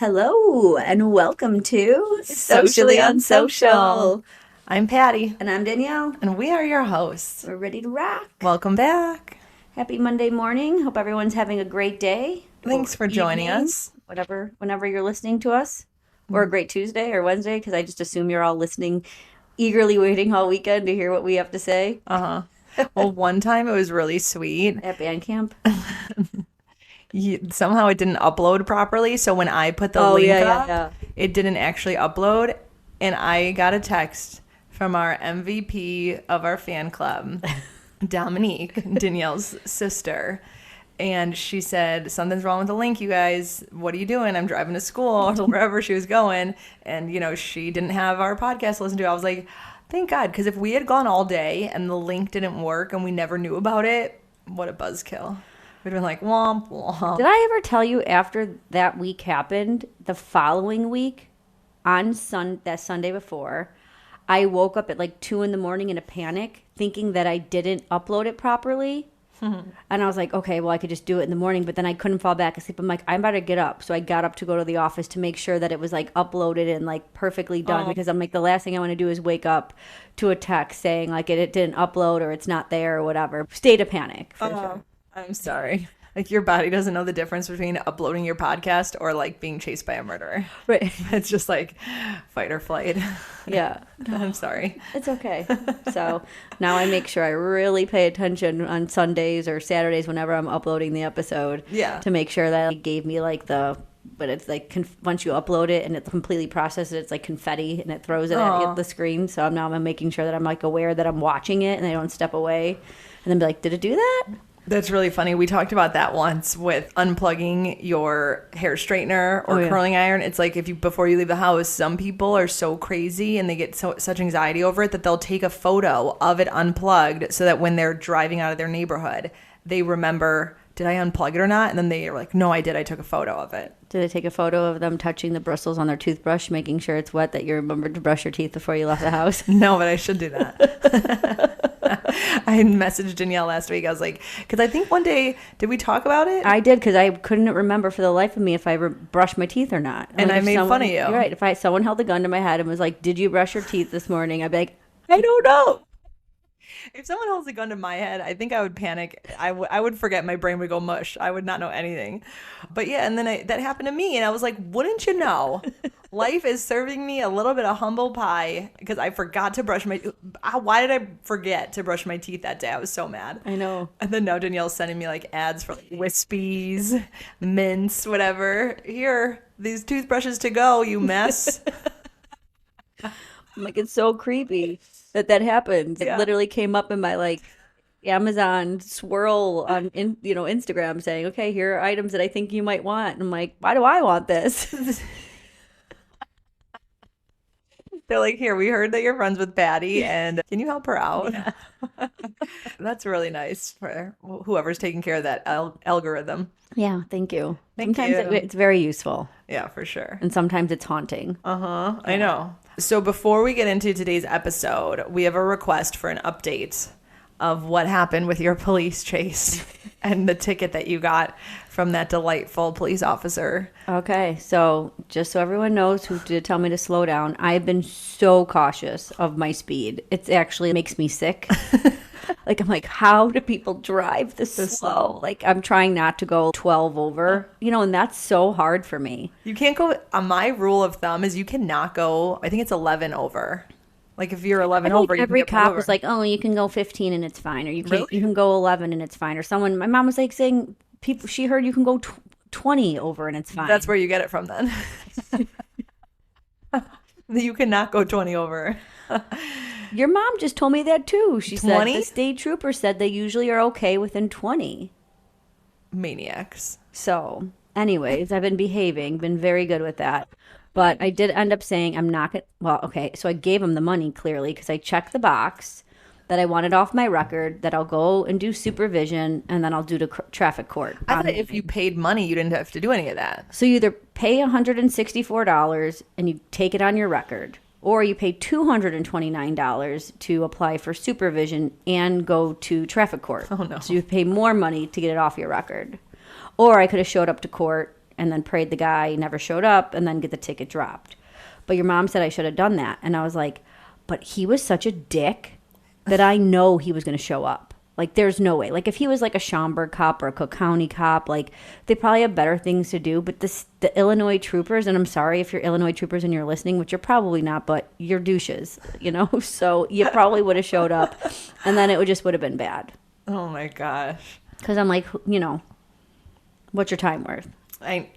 Hello, and welcome to Socially UnSocial. I'm Patty, And I'm Danielle. and we are your hosts. We're ready to rock. Welcome back. Happy Monday morning. Hope everyone's having a great day. Thanks or for joining evening, us. whenever you're listening to us. Or a great Tuesday or Wednesday, because I just assume you're all listening, eagerly waiting all weekend to hear what we have to say Well, one time it was really sweet. at band camp. Somehow it didn't upload properly, so when I put the link up, it didn't actually upload, and I got a text from our MVP of our fan club, Dominique, Danielle's sister. And she said, something's wrong with the link, you guys. What are you doing? I'm driving to school or wherever she was going. And, she didn't have our podcast to listen to. I was like, thank God. Because if we had gone all day and the link didn't work and we never knew about it, what a buzzkill. We'd been like, womp, womp. Did I ever tell you after that week happened, the following week, on that Sunday before, I woke up at like 2 in the morning in a panic, thinking that I didn't upload it properly. And I was like, okay, well, I could just do it in the morning, but then I couldn't fall back asleep. I'm like, I'm about to get up. So I got up to go to the office to make sure that it was like uploaded and like perfectly done, because I'm like, the last thing I want to do is wake up to a text saying like it didn't upload or it's not there or whatever. State of panic, for sure. I'm sorry. Like, your body doesn't know the difference between uploading your podcast or like being chased by a murderer. Right. It's just like fight or flight. Yeah. I'm sorry. It's okay. So now I make sure I really pay attention on Sundays or Saturdays whenever I'm uploading the episode. Yeah. To make sure that it gave me like but it's like once you upload it and it's completely processed, it's like confetti and it throws it at the screen. So I'm making sure that I'm like aware that I'm watching it and I don't step away and then be like, did it do that? That's really funny. We talked about that once with unplugging your hair straightener or curling iron. It's like before you leave the house, some people are so crazy and they get such anxiety over it that they'll take a photo of it unplugged so that when they're driving out of their neighborhood, they remember, did I unplug it or not? And then they are like, no, I did. I took a photo of it. Did they take a photo of them touching the bristles on their toothbrush, making sure it's wet, that you remembered to brush your teeth before you left the house? No, but I should do that. I messaged Danielle last week. I was like, because I think one day, did we talk about it? I did, because I couldn't remember for the life of me if I brushed my teeth or not. And like, I made fun of you. You're right. If someone held a gun to my head and was like, did you brush your teeth this morning? I'd be like, I don't know. If someone holds a gun to my head, I think I would panic. I would forget. My brain would go mush. I would not know anything. But yeah, and then that happened to me, and I was like, wouldn't you know? Life is serving me a little bit of humble pie because I forgot to brush my... Why did I forget to brush my teeth that day? I was so mad. I know. And then now Danielle's sending me like ads for like Wispies, mints, whatever. Here, these toothbrushes to go, you mess. I'm like, it's so creepy that happens. Yeah. It literally came up in my like Amazon swirl on Instagram saying, okay, here are items that I think you might want. And I'm like, why do I want this? They're like, here, we heard that you're friends with Patty, and can you help her out? Yeah. That's really nice for whoever's taking care of that algorithm. Yeah, thank you. Thank Sometimes you. it's very useful. Yeah, for sure. And sometimes it's haunting. I know. So before we get into today's episode, we have a request for an update of what happened with your police chase and the ticket that you got from that delightful police officer. Okay, so just so everyone knows who did tell me to slow down, I've been so cautious of my speed. It actually makes me sick. Like, I'm like, how do people drive this slow? Like, I'm trying not to go 12 over, and that's so hard for me. You can't go, my rule of thumb is you cannot go, I think it's 11 over. Like, if you're 11 over, you every can get pulled cop over. was like, oh, you can go 15 and it's fine, or you Really? can go 11 and it's fine, or my mom was like saying she heard you can go 20 over and it's fine. That's where you get it from then. You cannot go 20 over. Your mom just told me that too. She 20? said the state trooper said they usually are okay within 20. Maniacs. So, anyways, I've been been very good with that. But I did end up saying I'm not going to, well, okay, so I gave him the money clearly because I checked the box that I wanted off my record, that I'll go and do supervision, and then I'll do the traffic court. I thought if you paid money, you didn't have to do any of that. So you either pay $164 and you take it on your record, or you pay $229 to apply for supervision and go to traffic court. Oh, no. So you pay more money to get it off your record. Or I could have showed up to court and then prayed the guy never showed up and then get the ticket dropped. But your mom said I should have done that. And I was like, but he was such a dick that I know he was going to show up. Like, there's no way. Like, if he was like a Schaumburg cop or a Cook County cop, like, they probably have better things to do. But the Illinois troopers, and I'm sorry if you're Illinois troopers and you're listening, which you're probably not, but you're douches, you know? So you probably would have showed up, and then it would have been bad. Oh, my gosh. Because I'm like, you know, what's your time worth? Clearly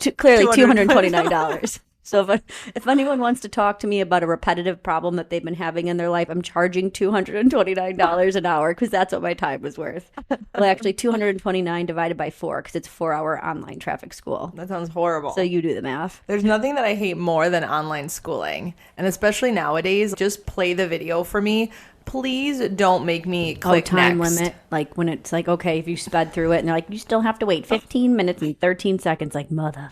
$229. So if anyone wants to talk to me about a repetitive problem that they've been having in their life, I'm charging $229 an hour because that's what my time was worth. Well, actually, $229 divided by 4 because it's a 4-hour online traffic school. That sounds horrible. So you do the math. There's nothing that I hate more than online schooling. And especially nowadays, just play the video for me. Please don't make me click time next. limit. Like when it's like, okay, if you sped through it and they're like, you still have to wait 15 minutes and 13 seconds. Like, mother.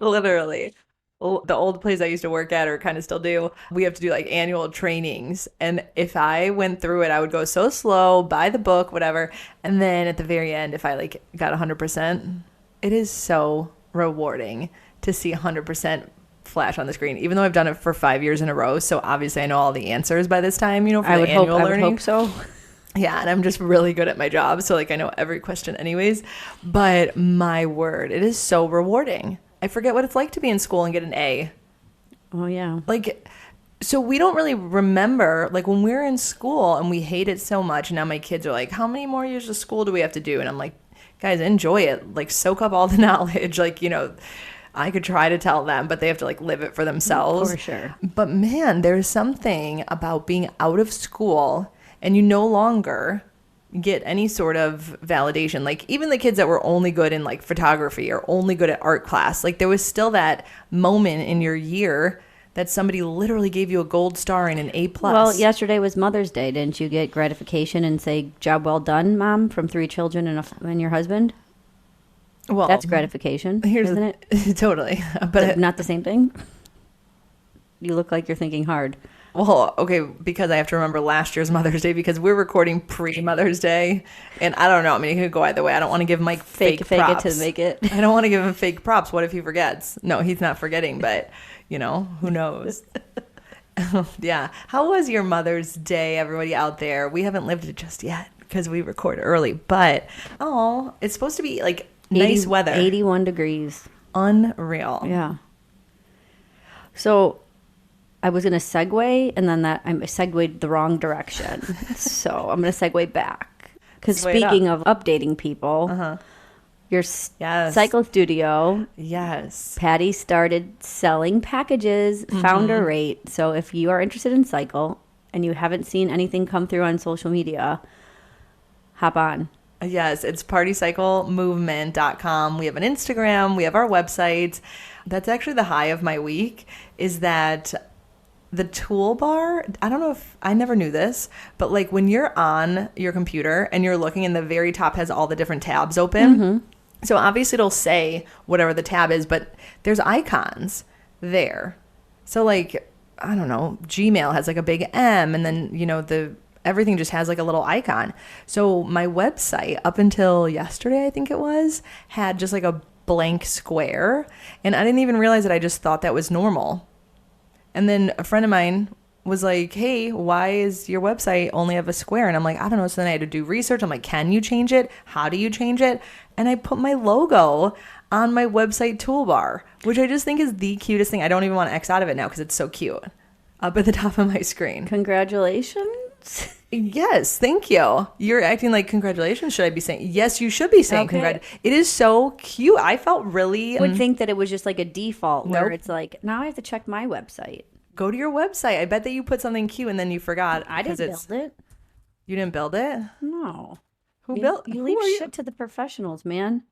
Literally. The old place I used to work at, or kind of still do, we have to do like annual trainings. And if I went through it, I would go so slow, buy the book, whatever. And then at the very end, if I like got 100%, it is so rewarding to see 100% flash on the screen, even though I've done it for 5 years in a row. So obviously I know all the answers by this time, you know, for the annual learning. I would hope so. Yeah, and I'm just really good at my job, so like I know every question anyways. But my word, it is so rewarding. I forget what it's like to be in school and get an A. Oh, yeah. Like, so we don't really remember, like when we were in school and we hate it so much, and now my kids are like, how many more years of school do we have to do? And I'm like, guys, enjoy it. Like, soak up all the knowledge. Like, you know, I could try to tell them, but they have to like live it for themselves. For sure. But man, there's something about being out of school and you no longer get any sort of validation. Like even the kids that were only good in like photography or only good at art class, like there was still that moment in your year that somebody literally gave you a gold star and an A+. Well, yesterday was Mother's Day. Didn't you get gratification and say, job well done, Mom, from 3 children and your husband? Well, that's gratification, isn't it? Totally. But not the same thing? You look like you're thinking hard. Well, okay, because I have to remember last year's Mother's Day because we're recording pre-Mother's Day. And I don't know. I mean, it could go either way. I don't want to give Mike fake props. Fake it to make it. I don't want to give him fake props. What if he forgets? No, he's not forgetting, but, you know, who knows? Yeah. How was your Mother's Day, everybody out there? We haven't lived it just yet because we record early. But, it's supposed to be like nice weather. 81 degrees. Unreal. Yeah. So I was going to segue, and then I segued the wrong direction. So I'm going to segue back. Because speaking of updating people, your cycle studio, Patty started selling packages, founder rate. So if you are interested in cycle and you haven't seen anything come through on social media, hop on. Yes, it's partycyclemovement.com. We have an Instagram. We have our website. That's actually the high of my week is that the toolbar, I don't know if I never knew this, but like when you're on your computer and you're looking and the very top has all the different tabs open. So obviously it'll say whatever the tab is, but there's icons there. So like, I don't know, Gmail has like a big M and then, you know, everything just has like a little icon. So my website up until yesterday, I think it was, had just like a blank square. And I didn't even realize that. I just thought that was normal. And then a friend of mine was like, hey, why is your website only have a square? And I'm like, I don't know. So then I had to do research. I'm like, can you change it? How do you change it? And I put my logo on my website toolbar, which I just think is the cutest thing. I don't even want to X out of it now because it's so cute. Up at the top of my screen. Congratulations. Yes, thank you. You're acting like congratulations. Should I be saying? Yes, you should be saying congratulations. It is so cute. I felt really... I would think that it was just like a default where it's like, now I have to check my website. Go to your website. I bet that you put something cute and then you forgot. I didn't build it. You didn't build it? No. You leave shit to the professionals, man.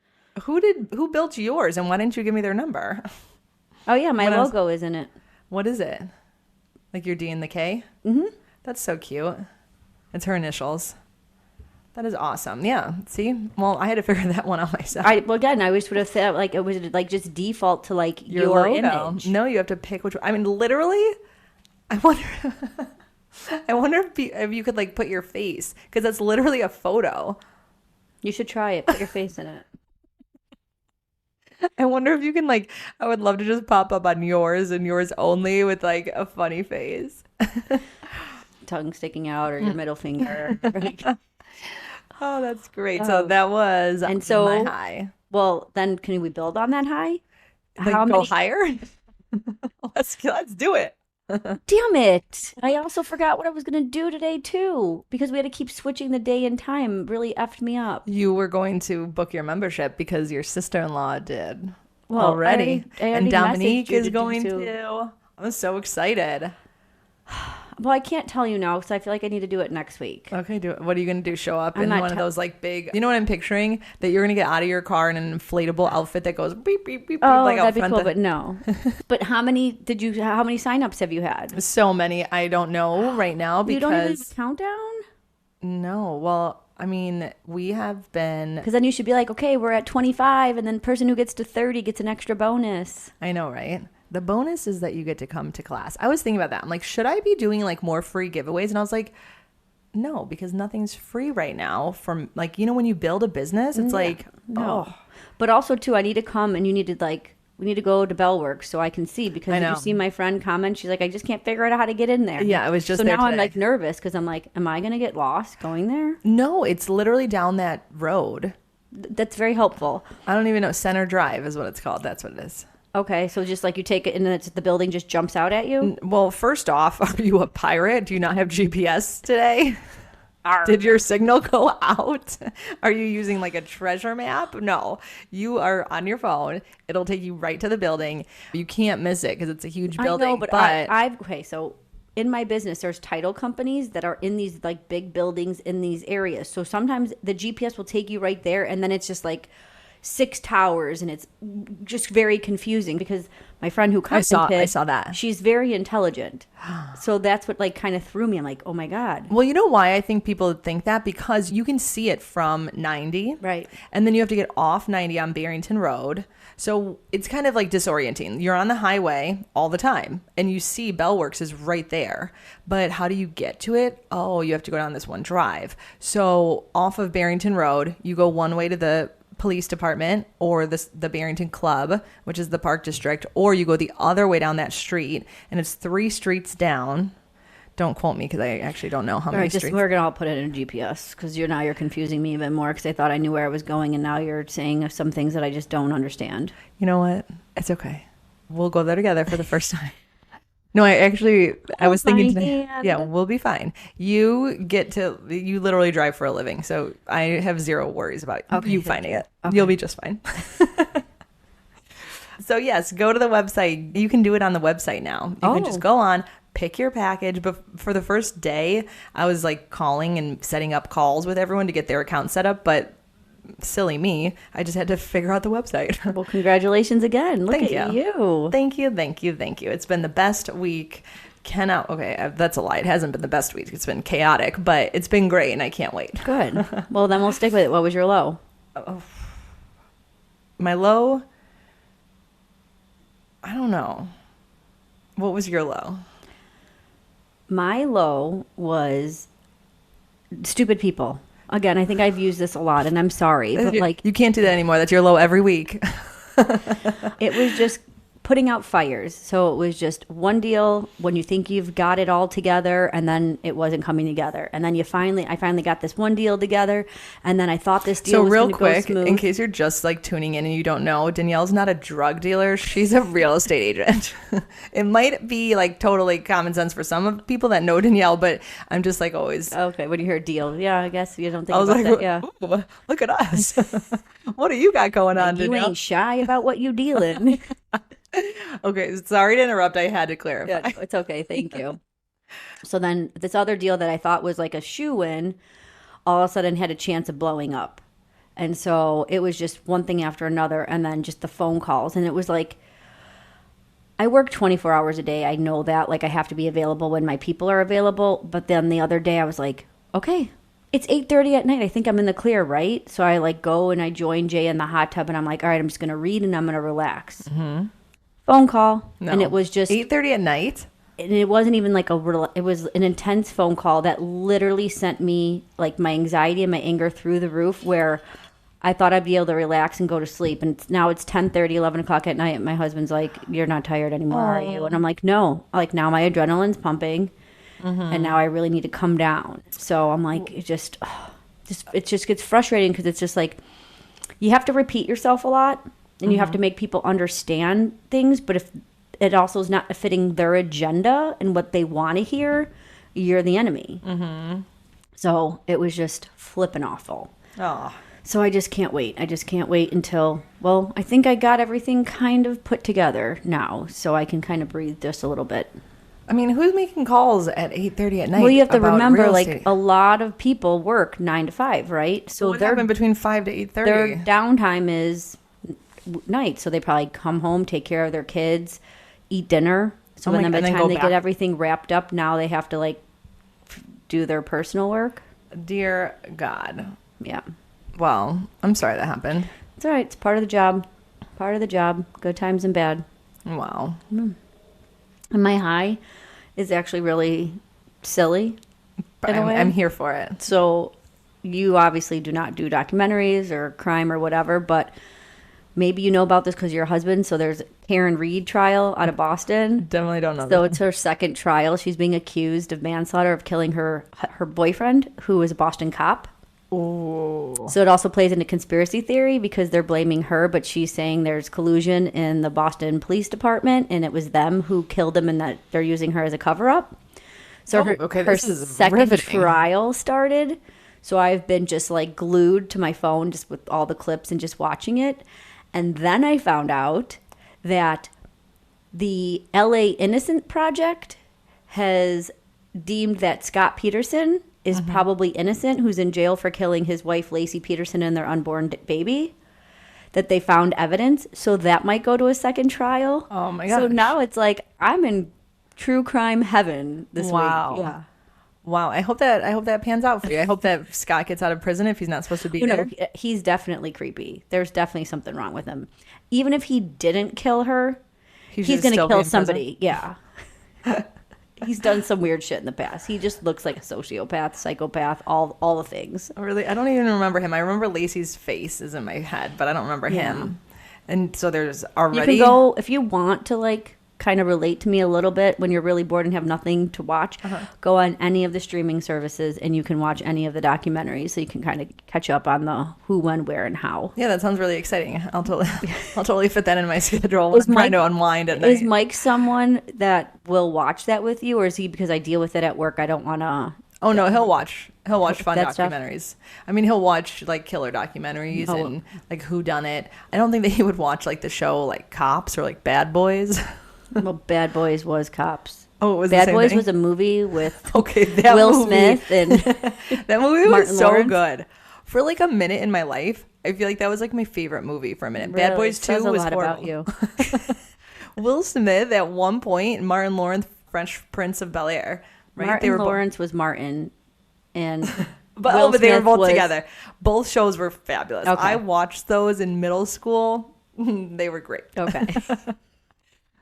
Who built yours and why didn't you give me their number? Oh, yeah, my logo is in it. What is it? Like your D and the K? Mm-hmm. That's so cute. It's her initials. That is awesome. Yeah. See? Well, I had to figure that one out myself. I would have thought like it was like just default to like your image. No, you have to pick which one. I mean, literally, I wonder if you could like put your face because that's literally a photo. You should try it. Put your face in it. I wonder if you can like, I would love to just pop up on yours and yours only with like a funny face. Tongue sticking out or your middle finger. Oh, that's great. So that was and so, my high. Well, then can we build on that high? Like go higher? Let's do it. Damn it. I also forgot what I was going to do today too because we had to keep switching the day and time. It really effed me up. You were going to book your membership because your sister-in-law did already. And Dominique is going to. I'm so excited. Well, I can't tell you now because I feel like I need to do it next week. Okay, do it. What are you going to do? Show up in one of those like big, you know what I'm picturing? That you're going to get out of your car in an inflatable outfit that goes beep, beep, beep, oh, like that'd be cool, but no. But how many signups have you had? So many. I don't know right now because. You don't even have a countdown? No. Well, I mean, we have been. Because then you should be like, okay, we're at 25 and then person who gets to 30 gets an extra bonus. I know, right? The bonus is that you get to come to class. I was thinking about that. I'm like, should I be doing like more free giveaways? And I was like, no, because nothing's free right now. From like, you know, when you build a business, it's like, no. Oh. But also too, I need to come and you need to like, we need to go to Bellworks so I can see because did you see my friend comment? She's like, I just can't figure out how to get in there. Yeah, I was just so there now today. I'm like nervous because I'm like, am I going to get lost going there? No, it's literally down that road. That's very helpful. I don't even know. Center Drive is what it's called. That's what it is. Okay, so just like you take it and then the building just jumps out at you? Well, first off, are you a pirate? Do you not have GPS today? Did your signal go out? Are you using like a treasure map? No, you are on your phone. It'll take you right to the building. You can't miss it because it's a huge building. I know, but I've okay, so in my business, there's title companies that are in these like big buildings in these areas. So sometimes the GPS will take you right there and then it's just like 6 towers and it's just very confusing because my friend who I saw that. She's very intelligent. So that's what like kind of threw me. I'm like, oh my God. Well, you know why I think people think that? Because you can see it from 90. Right. And then you have to get off 90 on Barrington Road. So it's kind of like disorienting. You're on the highway all the time and you see Bellworks is right there. But how do you get to it? Oh, you have to go down this one drive. So off of Barrington Road, you go one way to the police department or the Barrington Club, which is the park district, or you go the other way down that street and it's 3 streets down. Don't quote me because I actually don't know how many streets. We're gonna all put it in GPS because you're confusing me even more because I thought I knew where I was going and now you're saying some things that I just don't understand. You know what? It's okay. We'll go there together for the first time. No, I was thinking today, yeah, we'll be fine. You literally drive for a living. So I have zero worries about you finding it. Okay. You'll be just fine. So yes, go to the website. You can do it on the website now. You can just go on, pick your package. But for the first day, I was like calling and setting up calls with everyone to get their account set up. But silly me, I just had to figure out the website. Well, congratulations again. Look at you. Thank you. It's been the best week. That's a lie. It hasn't been the best week. It's been chaotic, but it's been great and I can't wait. Good. Well, then we'll stick with it. What was your low? My low? I don't know. What was your low? My low was stupid people. Again, I think I've used this a lot, and I'm sorry, but like you can't do that anymore. That's your low every week. It was just putting out fires. So it was just one deal when you think you've got it all together, and then it wasn't coming together. And then I finally got this one deal together, and then I thought this deal was going to go smooth. So real quick, in case you're just like tuning in and you don't know, Danielle's not a drug dealer. She's a real estate agent. It might be like totally common sense for some of people that know Danielle, but I'm just like always. Okay, when you hear deal, yeah, I guess you don't think about that. Yeah, ooh, look at us. What do you got going on, Danielle? You ain't shy about what you deal in. Okay, sorry to interrupt. I had to clarify. Yeah, it's okay. Thank you. So then this other deal that I thought was like a shoe-in all of a sudden had a chance of blowing up. And so it was just one thing after another and then just the phone calls. And it was like, I work 24 hours a day. I know that. Like I have to be available when my people are available. But then the other day I was like, okay, it's 8:30 at night. I think I'm in the clear, right? So I like go and I join Jay in the hot tub and I'm like, all right, I'm just going to read and I'm going to relax. Mm-hmm. Phone call. No. And it was just 8:30 at night. and it wasn't even like it was an intense phone call that literally sent me like my anxiety and my anger through the roof, where I thought I'd be able to relax and go to sleep. And now it's 10:30, 11 o'clock at night. And my husband's like, "You're not tired anymore, are you?" And I'm like, "No." Like, now my adrenaline's pumping, and now I really need to come down. So I'm like, it just gets frustrating, because it's just like you have to repeat yourself a lot, and you have to make people understand things. But if it also is not fitting their agenda and what they want to hear, you're the enemy. So it was just flipping awful. Oh. So I just can't wait. I just can't wait until, well, I think I got everything kind of put together now, so I can kind of breathe just a little bit. I mean, who's making calls at 8:30 at night? Well, you have to about remember, real like, estate? a lot of people work 9 to 5, right? So What happened between 5 to 8:30? their downtime is night. So they probably come home, take care of their kids, eat dinner. So by the time they get everything wrapped up, now they have to, like, do their personal work. Dear God. Yeah. Well, I'm sorry that happened. It's all right. It's part of the job. Part of the job. Good times and bad. Wow. And my high is actually really silly. But I'm here for it. So you obviously do not do documentaries or crime or whatever, but maybe you know about this because your husband. So there's Karen Reed trial out of Boston. Definitely don't know. So it's her second trial. She's being accused of manslaughter, of killing her boyfriend, who was a Boston cop. Ooh. So it also plays into conspiracy theory, because they're blaming her, but she's saying there's collusion in the Boston Police Department, and it was them who killed him, and that they're using her as a cover-up. So her second riveting. trial started. So I've been just like glued to my phone, just with all the clips and just watching it. And then I found out that the LA Innocent Project has deemed that Scott Peterson is probably innocent, who's in jail for killing his wife, Lacey Peterson, and their unborn baby, that they found evidence. So that might go to a second trial. Oh, my gosh. So now it's like I'm in true crime heaven this week. Yeah. Wow. I hope that pans out for you. I hope that Scott gets out of prison if he's not supposed to be there. He's definitely creepy. There's definitely something wrong with him. Even if he didn't kill her, he's going to kill somebody. Yeah. He's done some weird shit in the past. He just looks like a sociopath, psychopath, all the things. Really? I don't even remember him. I remember Lacey's face is in my head, but I don't remember him. And so there's already... You can go, if you want to, like, kind of relate to me a little bit when you're really bored and have nothing to watch, go on any of the streaming services and you can watch any of the documentaries, so you can kind of catch up on the who, when, where, and how. Yeah, that sounds really exciting. I'll totally fit that in my schedule when I'm trying to unwind at night. Is Mike someone that will watch that with you, or is he, because I deal with it at work, I don't want to... Oh, no, he'll watch fun that stuff? documentaries. I mean, he'll watch, like, killer documentaries and, like, whodunit. I don't think that he would watch, like, the show, like, Cops or, like, Bad Boys. Well, Bad Boys was Cops. Oh, it was Bad the same Boys thing? was a movie with Will Smith and that movie Martin was so Lawrence. good. For like a minute in my life, I feel like that was like my favorite movie for a minute. Really? Bad Boys 2 Says a was lot horrible. about you. Will Smith at one point, Martin Lawrence, French Prince of Bel-Air, right? Martin Lawrence was Martin, and but they were Smith both was... together. Both shows were fabulous. Okay. I watched those in middle school. They were great. Okay.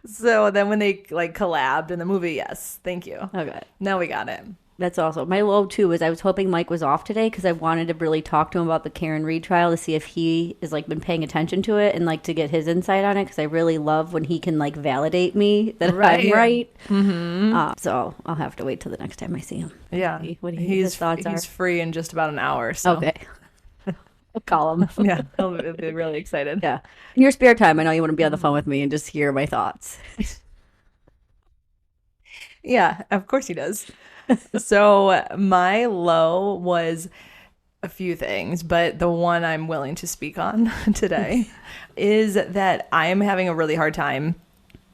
So then when they like collabed in the movie, yes, thank you. Okay. Now we got it. That's also my low too. Was I was hoping Mike was off today, because I wanted to really talk to him about the Karen Reed trial, to see if he is like been paying attention to it and like to get his insight on it, because I really love when he can like validate me that I'm right. So I'll have to wait till the next time I see him. Yeah, What his thoughts are. He's free in just about an hour. So. Okay. I'll call him. Yeah, he'll be really excited. Yeah. In your spare time, I know you want to be on the phone with me and just hear my thoughts. Yeah, of course he does. So my low was a few things, but the one I'm willing to speak on today is that I'm having a really hard time.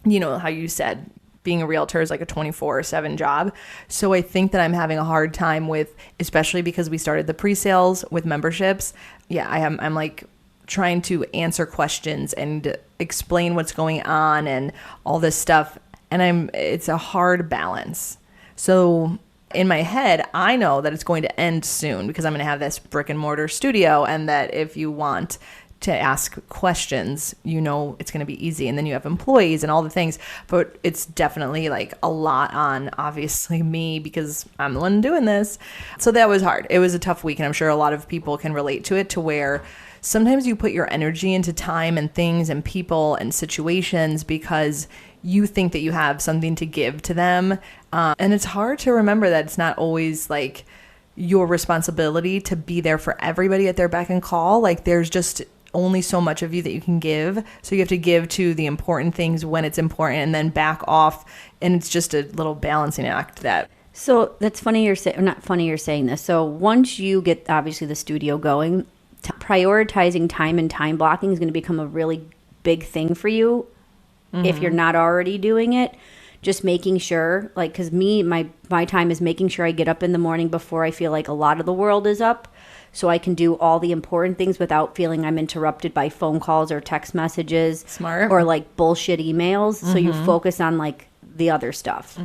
You know how you said being a realtor is like a 24/7 job. So I think that I'm having a hard time with, especially because we started the pre-sales with memberships. Yeah, I'm like trying to answer questions and explain what's going on and all this stuff. And it's a hard balance. So in my head, I know that it's going to end soon, because I'm going to have this brick and mortar studio, and that if you want to ask questions, you know it's going to be easy. And then you have employees and all the things. But it's definitely like a lot on, obviously, me because I'm the one doing this. So that was hard. It was a tough week. And I'm sure a lot of people can relate to it, to where sometimes you put your energy into time and things and people and situations because you think that you have something to give to them. And it's hard to remember that it's not always like your responsibility to be there for everybody at their beck and call. Like there's just only so much of you that you can give. So you have to give to the important things when it's important and then back off. And it's just a little balancing act that. So that's funny you're saying, not funny you're saying this. So once you get obviously the studio going, prioritizing time and time blocking is going to become a really big thing for you. If you're not already doing it. Just making sure, like, because my time is making sure I get up in the morning before I feel like a lot of the world is up, so I can do all the important things without feeling I'm interrupted by phone calls or text messages. Smart. Or like bullshit emails. So you focus on like the other stuff.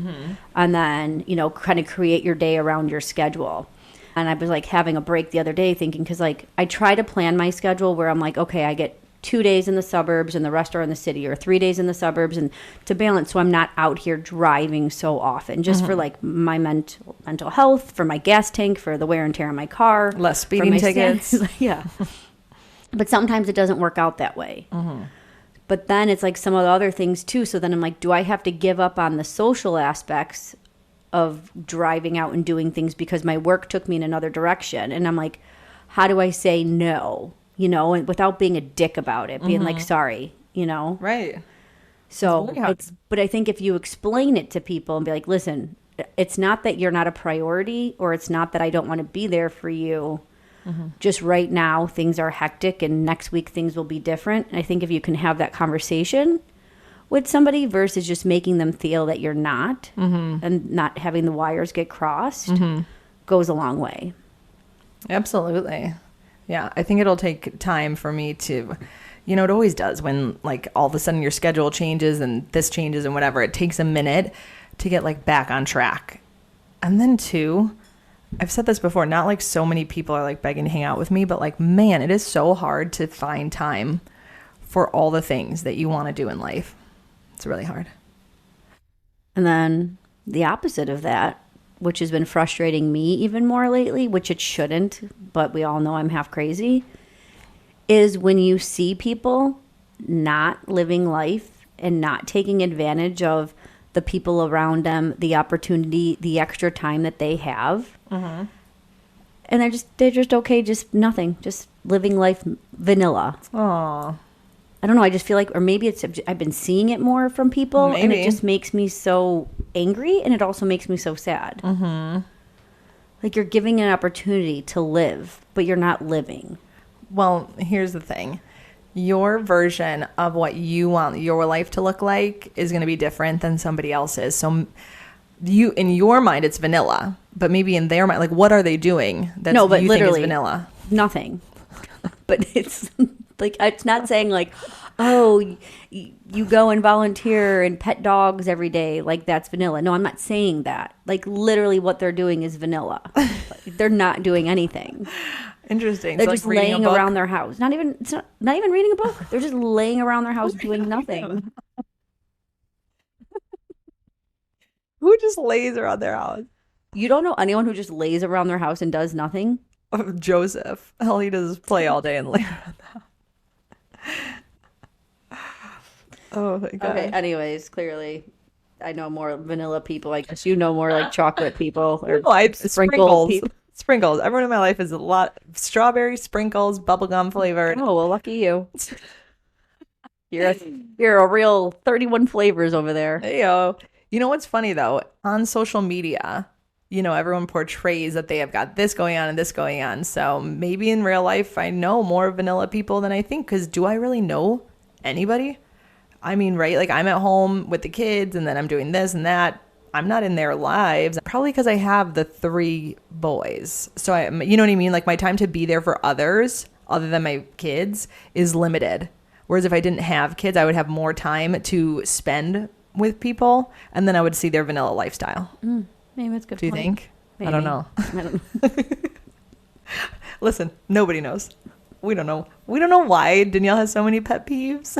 And then, you know, kind of create your day around your schedule. And I was like having a break the other day thinking, because like I try to plan my schedule where I'm like, okay, I get 2 days in the suburbs and the rest are in the city, or 3 days in the suburbs, and to balance so I'm not out here driving so often, just for like my mental health, for my gas tank, for the wear and tear on my car, less speeding tickets. Yeah. But sometimes it doesn't work out that way. But then it's like some of the other things too. So then I'm like, do I have to give up on the social aspects of driving out and doing things because my work took me in another direction? And I'm like, how do I say no? You know, and without being a dick about it, being like, sorry, you know? Right. So, but I think if you explain it to people and be like, listen, it's not that you're not a priority, or it's not that I don't want to be there for you. Just right now, things are hectic, and next week things will be different. And I think if you can have that conversation with somebody versus just making them feel that you're not, and not having the wires get crossed, goes a long way. Absolutely. Yeah, I think it'll take time for me to, you know, it always does when like all of a sudden your schedule changes and this changes and whatever. It takes a minute to get like back on track. And then too, I've said this before, not like so many people are like begging to hang out with me, but like, man, it is so hard to find time for all the things that you want to do in life. It's really hard. And then the opposite of that, which has been frustrating me even more lately, which it shouldn't, but we all know I'm half crazy, is when you see people not living life and not taking advantage of the people around them, the opportunity, the extra time that they have. And they're just okay, just nothing, just living life vanilla. Aww. I don't know. I just feel like, or maybe it's, I've been seeing it more from people, and it just makes me so angry, and it also makes me so sad. Like you're giving an opportunity to live, but you're not living. Well, here's the thing. Your version of what you want your life to look like is going to be different than somebody else's. So you, in your mind, it's vanilla, but maybe in their mind, like what are they doing? That's No, but you literally think is vanilla. Nothing. But it's like, it's not saying like, oh, you go and volunteer and pet dogs every day. Like that's vanilla. No, I'm not saying that. Like literally what they're doing is vanilla. They're not doing anything. Interesting. They're So, just like, laying around their house. Not even reading a book. They're just laying around their house doing nothing. Who just lays around their house? You don't know anyone who just lays around their house and does nothing? Joseph. All he does is play all day and lay around the house. Oh my god. Okay, anyways, clearly I know more vanilla people. I guess you know more like chocolate people or sprinkles. Sprinkles. Everyone in my life is a lot strawberry sprinkles, bubblegum flavored. Oh, well, lucky you. You're a real 31 flavors over there. Heyo. You know what's funny though? On social media, you know, everyone portrays that they have got this going on and this going on. So maybe in real life, I know more vanilla people than I think. Because do I really know anybody? I mean, right? Like I'm at home with the kids and then I'm doing this and that. I'm not in their lives. Probably because I have the 3 boys. So you know what I mean? Like my time to be there for others other than my kids is limited. Whereas if I didn't have kids, I would have more time to spend with people, and then I would see their vanilla lifestyle. Maybe that's good. Do you think? Maybe. I don't know. I don't know. Listen, nobody knows. We don't know. We don't know why Danielle has so many pet peeves.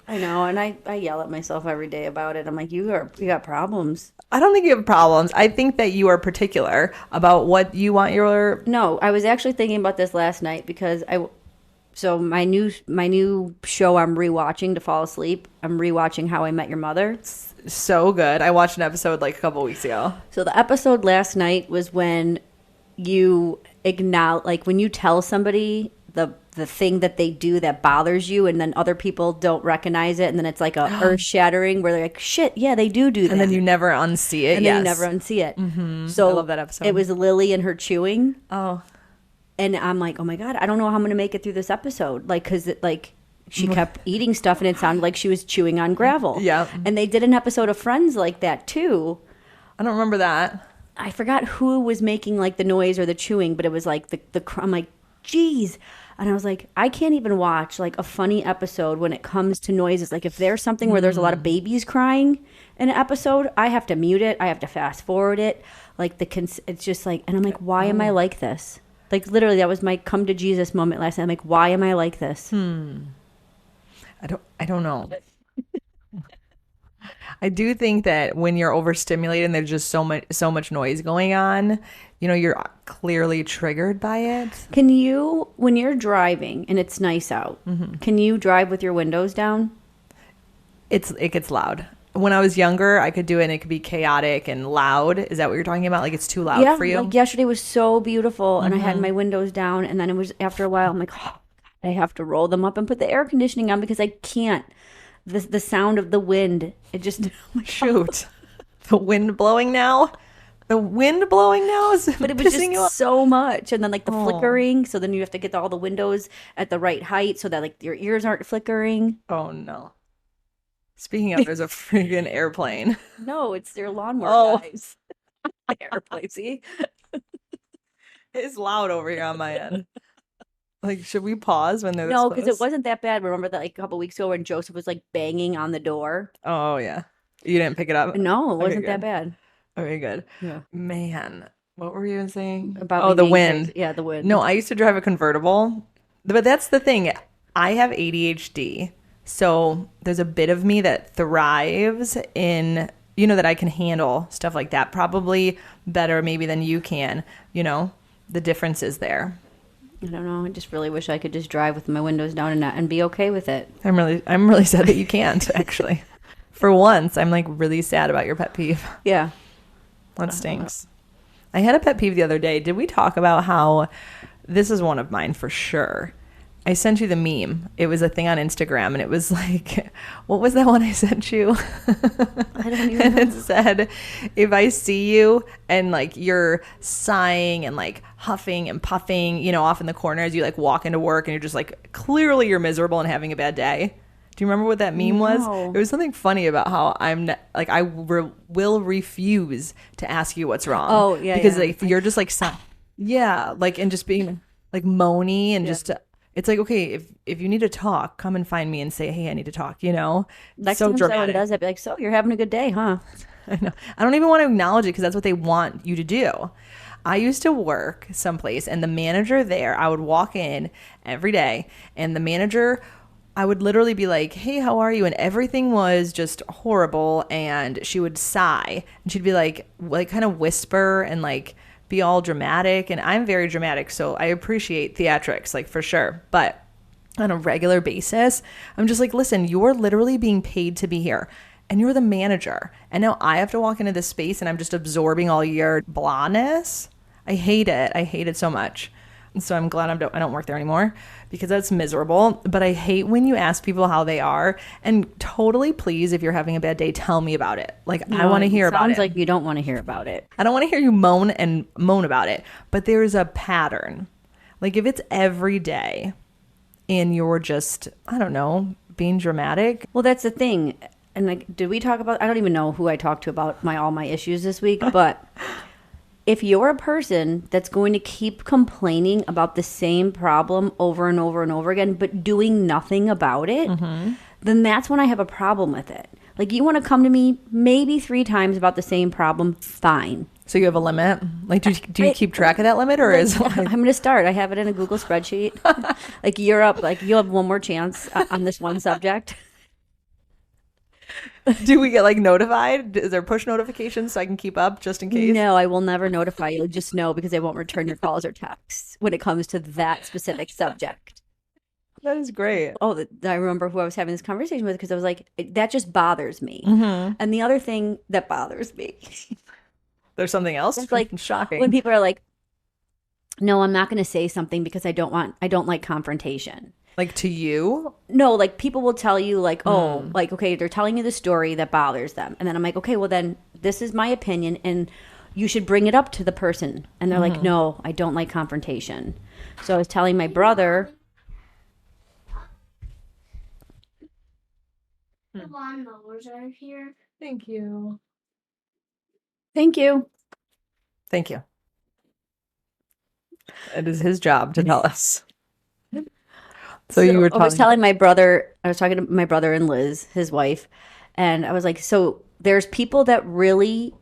I know, and I yell at myself every day about it. I'm like, you got problems. I don't think you have problems. I think that you are particular about what you want your... No, I was actually thinking about this last night because so my new show I'm rewatching to fall asleep. I'm rewatching How I Met Your Mother. So good. I watched an episode like a couple weeks ago. So the episode last night was when you acknowledge, like when you tell somebody the thing that they do that bothers you, and then other people don't recognize it, and then it's like a earth shattering where they're like, shit, yeah, they do that. And then you never unsee it. And then you never unsee it. Mm-hmm. So I love that episode. It was Lily and her chewing. Oh. And I'm like, oh my God, I don't know how I'm going to make it through this episode. Like, because she kept eating stuff and it sounded like she was chewing on gravel. Yeah. And they did an episode of Friends like that too. I don't remember that. I forgot who was making like the noise or the chewing, but it was like I'm like, geez. And I was like, I can't even watch like a funny episode when it comes to noises. Like if there's something where there's a lot of babies crying in an episode, I have to mute it. I have to fast forward it. Like it's just like, and I'm like, why am I like this? Like literally that was my come to Jesus moment last night. I'm like, why am I like this? I don't know. I do think that when you're overstimulated and there's just so much noise going on, you're clearly triggered by it. Can you, when you're driving and it's nice out, can you drive with your windows down? It gets loud. When I was younger, I could do it and it could be chaotic and loud. Is that what you're talking about? Like it's too loud for you? Like yesterday was so beautiful and I had my windows down, and then it was after a while I'm like, oh, I have to roll them up and put the air conditioning on because I can't. The sound of the wind, it just... Shoot. The wind blowing now? The wind blowing now is But it was just so much. And then like the flickering, so then you have to get all the windows at the right height so that like your ears aren't flickering. Oh no. Speaking of, there's a freaking airplane. No, it's their lawnmower guys. Airplane, see? It's loud over here on my end. Like, should we pause when they're No, because it wasn't that bad. Remember that like a couple weeks ago when Joseph was like banging on the door? Oh, yeah. You didn't pick it up? No, it wasn't that bad. Okay, good. Yeah. Man, what were you even saying? About the wind. Crazy. Yeah, the wind. No, I used to drive a convertible. But that's the thing. I have ADHD. So there's a bit of me that thrives in, that I can handle stuff like that. Probably better maybe than you can. The difference is there. I don't know. I just really wish I could just drive with my windows down and be okay with it. I'm really sad that you can't, actually. For once, I'm like really sad about your pet peeve. Yeah. That stinks. I had a pet peeve the other day. Did we talk about how this is one of mine for sure? I sent you the meme. It was a thing on Instagram, and it was like, what was that one I sent you? I don't even know. And it said, if I see you and like you're sighing and like huffing and puffing, off in the corner as you like walk into work and you're just like, clearly you're miserable and having a bad day. Do you remember what that meme was? It was something funny about how I will refuse to ask you what's wrong. Oh, yeah. Because like you're just like, yeah, like, and just being like moany and just... It's like, okay, if you need to talk, come and find me and say, hey, I need to talk, Next so time dramatic. someone does that, be like, so you're having a good day, huh? I know. I don't even want to acknowledge it because that's what they want you to do. I used to work someplace and the manager there, I would walk in every day and the manager, I would literally be like, hey, how are you? And everything was just horrible. And she would sigh and she'd be like kind of whisper and like, be all dramatic, and I'm very dramatic, so I appreciate theatrics, like for sure, but on a regular basis I'm just like, listen, you're literally being paid to be here and you're the manager, and now I have to walk into this space and I'm just absorbing all your blahness. I hate it so much. So I'm glad I don't work there anymore because that's miserable. But I hate when you ask people how they are, and totally, please, if you're having a bad day, tell me about it. Like, I want to hear about it. Sounds like you don't want to hear about it. I don't want to hear you moan about it. But there's a pattern. Like if it's every day and you're just, I don't know, being dramatic. Well, that's the thing. And like, did we talk about, I don't even know who I talked to about all my issues this week, but if you're a person that's going to keep complaining about the same problem over and over and over again, but doing nothing about it, then that's when I have a problem with it. Like, you want to come to me maybe 3 times about the same problem, fine. So you have a limit? Like, do you keep track of that limit, or is it like... I'm going to start. I have it in a Google spreadsheet. Like, you're up. Like, you'll have one more chance on this one subject. Do we get like notified? Is there push notifications so I can keep up just in case? No, I will never notify you. Just know, because I won't return your calls or texts when it comes to that specific subject. That is great. Oh, I remember who I was having this conversation with, because I was like, that just bothers me. Mm-hmm. And the other thing that bothers me. There's something else? It's like shocking. When people are like, no, I'm not going to say something because I don't like confrontation. Like, to you? No, like, people will tell you, like, oh, like, okay, they're telling you the story that bothers them. And then I'm like, okay, well, then this is my opinion, and you should bring it up to the person. And they're like, no, I don't like confrontation. So I was telling my brother. The lawnmowers are here. Thank you. Thank you. Thank you. It is his job to tell us. So you were I was telling my brother, I was talking to my brother and Liz, his wife, and I was like, so there's people that really,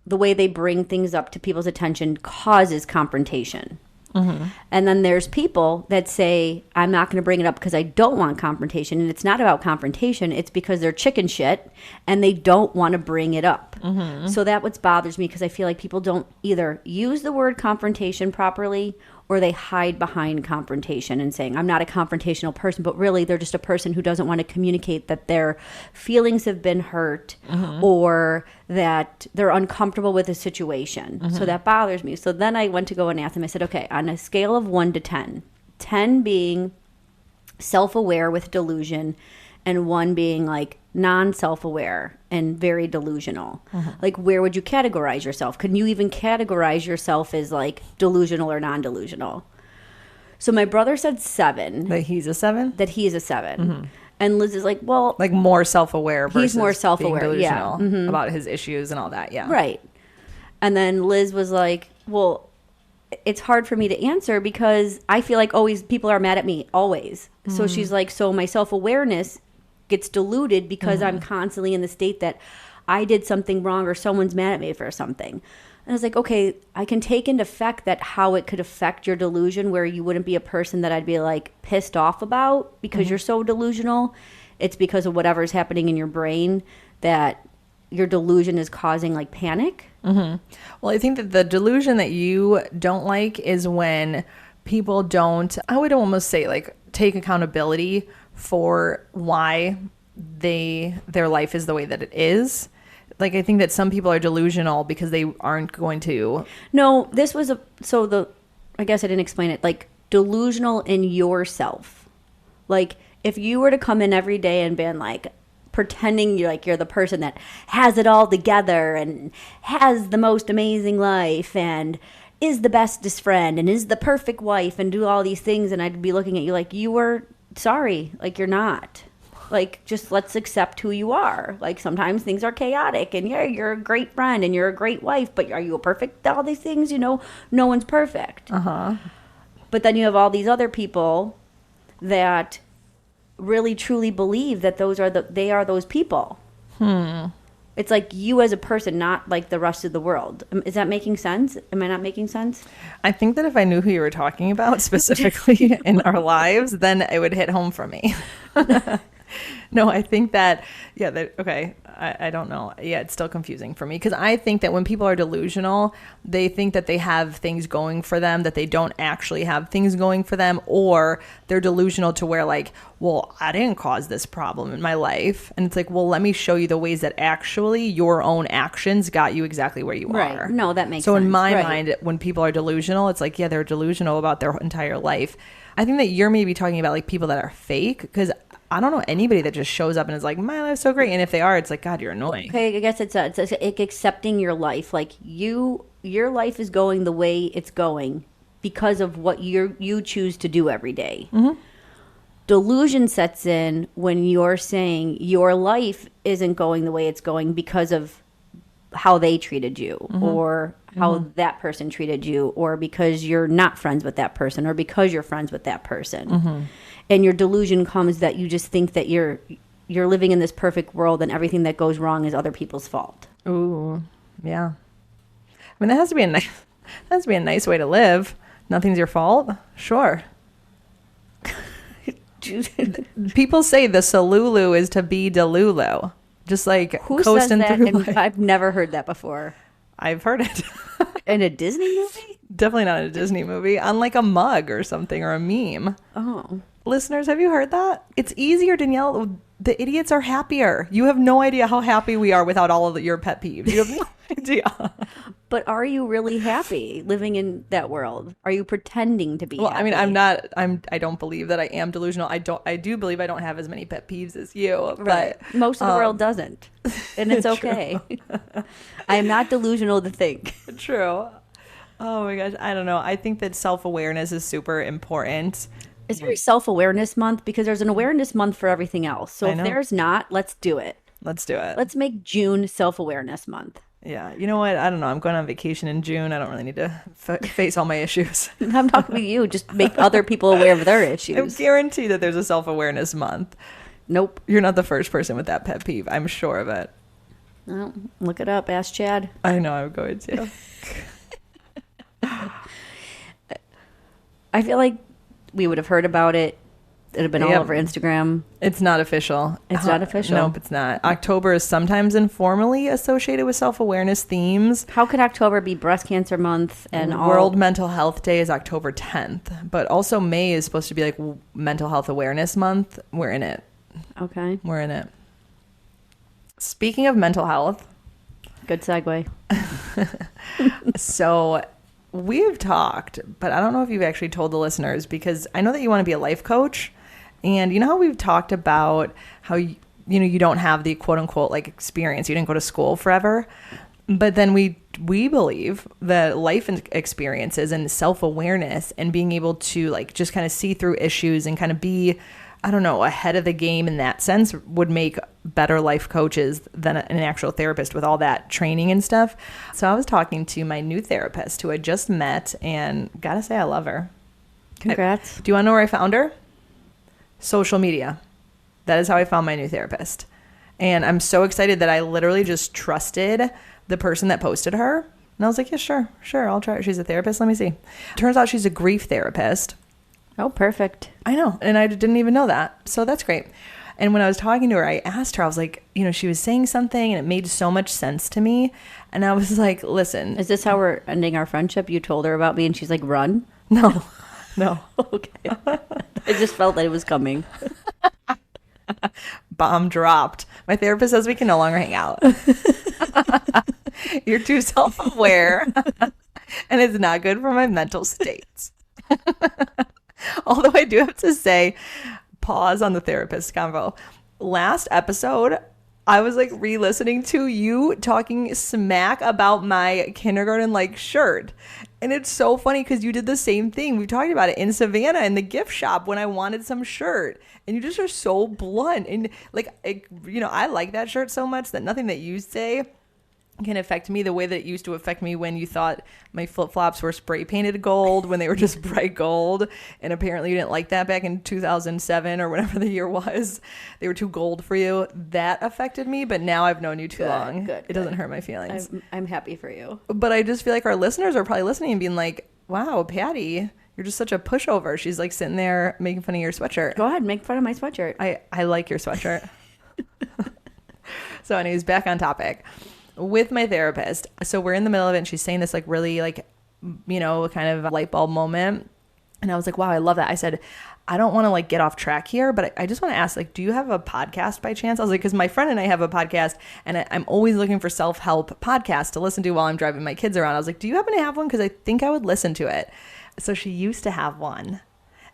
the way they bring things up to people's attention causes confrontation. Mm-hmm. And then there's people that say, I'm not going to bring it up because I don't want confrontation. And it's not about confrontation. It's because they're chicken shit and they don't want to bring it up. Mm-hmm. So that's what bothers me, because I feel like people don't either use the word confrontation properly, or they hide behind confrontation and saying, I'm not a confrontational person, but really they're just a person who doesn't want to communicate that their feelings have been hurt, or that they're uncomfortable with a situation. So that bothers me. So then I went to go and ask him, I said, okay, on a scale of 1 to 10, 10 being self-aware with delusion, and 1 being like non-self-aware and very delusional. Like, where would you categorize yourself? Can you even categorize yourself as like delusional or non-delusional? So my brother said 7. That he's a 7? That he is a 7. And Liz is like, well, like more self-aware versus he's more self-aware, being delusional about his issues and all that. Yeah. Right. And then Liz was like, well, it's hard for me to answer because I feel like always people are mad at me, always. So she's like, so my self-awareness gets diluted because I'm constantly in the state that I did something wrong or someone's mad at me for something. And I was like, okay, I can take into effect that how it could affect your delusion, where you wouldn't be a person that I'd be like pissed off about because you're so delusional. It's because of whatever's happening in your brain that your delusion is causing like panic. Well, I think that the delusion that you don't like is when people don't, I would almost say, like, take accountability for why their life is the way that it is. Like, I think that some people are delusional because they aren't going to. No, this was I guess I didn't explain it. Like, delusional in yourself. Like, if you were to come in every day and been like pretending you're the person that has it all together and has the most amazing life and is the bestest friend and is the perfect wife and do all these things, and I'd be looking at you like you were sorry, like you're not. Like, just let's accept who you are. Like, sometimes things are chaotic, and yeah, you're a great friend and you're a great wife, but are you a perfect all these things? No one's perfect. But then you have all these other people that really truly believe that they are those people. It's like you as a person, not like the rest of the world. Is that making sense? Am I not making sense? I think that if I knew who you were talking about specifically in our lives, then it would hit home for me. No, I think that, okay, I don't know. Yeah, it's still confusing for me, because I think that when people are delusional, they think that they have things going for them, that they don't actually have things going for them, or they're delusional to where, like, well, I didn't cause this problem in my life. And it's like, well, let me show you the ways that actually your own actions got you exactly where you right. are. No, that makes sense. So in my right. mind, when people are delusional, it's like, yeah, they're delusional about their entire life. I think that you're maybe talking about like people that are fake, because I don't know anybody that just shows up and is like, my life's so great. And if they are, it's like, God, you're annoying. Okay, I guess it's accepting your life. Like, your life is going the way it's going because of what you choose to do every day. Delusion sets in when you're saying your life isn't going the way it's going because of how they treated you, or how that person treated you, or because you're not friends with that person, or because you're friends with that person. And your delusion comes that you just think that you're living in this perfect world and everything that goes wrong is other people's fault. Ooh, yeah. mean, that has to be a nice way to live. Nothing's your fault. Sure. People say the Salulu is to be Delulu. Just like Who coasting says that? through And life. I've never heard that before. I've heard it. In a Disney movie? Definitely not in a Disney movie. On like a mug or something or a meme. Oh. Listeners, have you heard that? It's easier, Danielle. The idiots are happier. You have no idea how happy we are without all of your pet peeves. You have no idea. But are you really happy living in that world? Are you pretending to be Well, happy? I mean, I don't believe that I am delusional. I do believe I don't have as many pet peeves as you. Right. But Most of the world doesn't. And it's okay. I am not delusional to think. True. Oh my gosh. I don't know. I think that self-awareness is super important. Is there a self-awareness month? Because there's an awareness month for everything else. So if know. there's not, let's do it. Let's do it. Let's make June self-awareness month. Yeah. You know what? I don't know. I'm going on vacation in June. I don't really need to face all my issues. I'm talking to you. Just make other people aware of their I issues. guarantee that there's a self-awareness month. Nope. You're not the first person with that pet peeve. I'm sure of it. No, look it up. Ask Chad. I know I'm going to. I feel like we would have heard about it. It would have been all Yep. over Instagram. It's not official. It's not official? Nope, it's not. October is sometimes informally associated with self-awareness themes. How could October be breast cancer month and all? World Mental Health Day is October 10th, but also May is supposed to be like Mental Health Awareness Month. We're in it. Okay. We're in it. Speaking of mental health, Good segue. so we've talked, but I don't know if you've actually told the listeners, because I know that you want to be a life coach. And you know how we've talked about how, you don't have the quote unquote like experience. You didn't go to school forever. But then we believe that life experiences and self-awareness and being able to like just kind of see through issues and kind of be, I don't know, ahead of the game in that sense would make better life coaches than an actual therapist with all that training and stuff. So I was talking to my new therapist who I just met, and gotta say I love her. Congrats. Do you want to know where I found her? Social media. That is how I found my new therapist. And I'm so excited that I literally just trusted the person that posted her. And I was like, yeah, sure, I'll try it. She's a therapist. Let me see. Turns out she's a grief therapist. Oh, perfect. I know. And I didn't even know that. So that's great. And when I was talking to her, I asked her, I was like, she was saying something and it made so much sense to me. And I was like, listen. Is this how we're ending our friendship? You told her about me and she's like, run? No. Okay. I just felt that it was coming. Bomb dropped. My therapist says we can no longer hang out. You're too self-aware. And it's not good for my mental state. Although I do have to say, pause on the therapist convo. Last episode, I was like re-listening to you talking smack about my kindergarten like shirt. And it's so funny because you did the same thing. We talked about it in Savannah in the gift shop when I wanted some shirt. And you just are so blunt. And like, I like that shirt so much that nothing that you say can affect me the way that it used to affect me when you thought my flip-flops were spray painted gold when they were just bright gold. And apparently you didn't like that back in 2007 or whatever the year was. They were too gold for you. That affected me, but now I've known you too long. It doesn't hurt my feelings. I'm happy for you. But I just feel like our listeners are probably listening and being like, wow, Patty, you're just such a pushover. She's like sitting there making fun of your sweatshirt. Go ahead, make fun of my sweatshirt. I like your sweatshirt. So anyways, back on topic. With my therapist, so we're in the middle of it and she's saying this like really like, kind of light bulb moment. And I was like, wow, I love that. I said, I don't want to like get off track here, but I just want to ask, like, do you have a podcast by chance? I was like, because my friend and I have a podcast and I'm always looking for self-help podcasts to listen to while I'm driving my kids around. I was like, do you happen to have one? Because I think I would listen to it. So she used to have one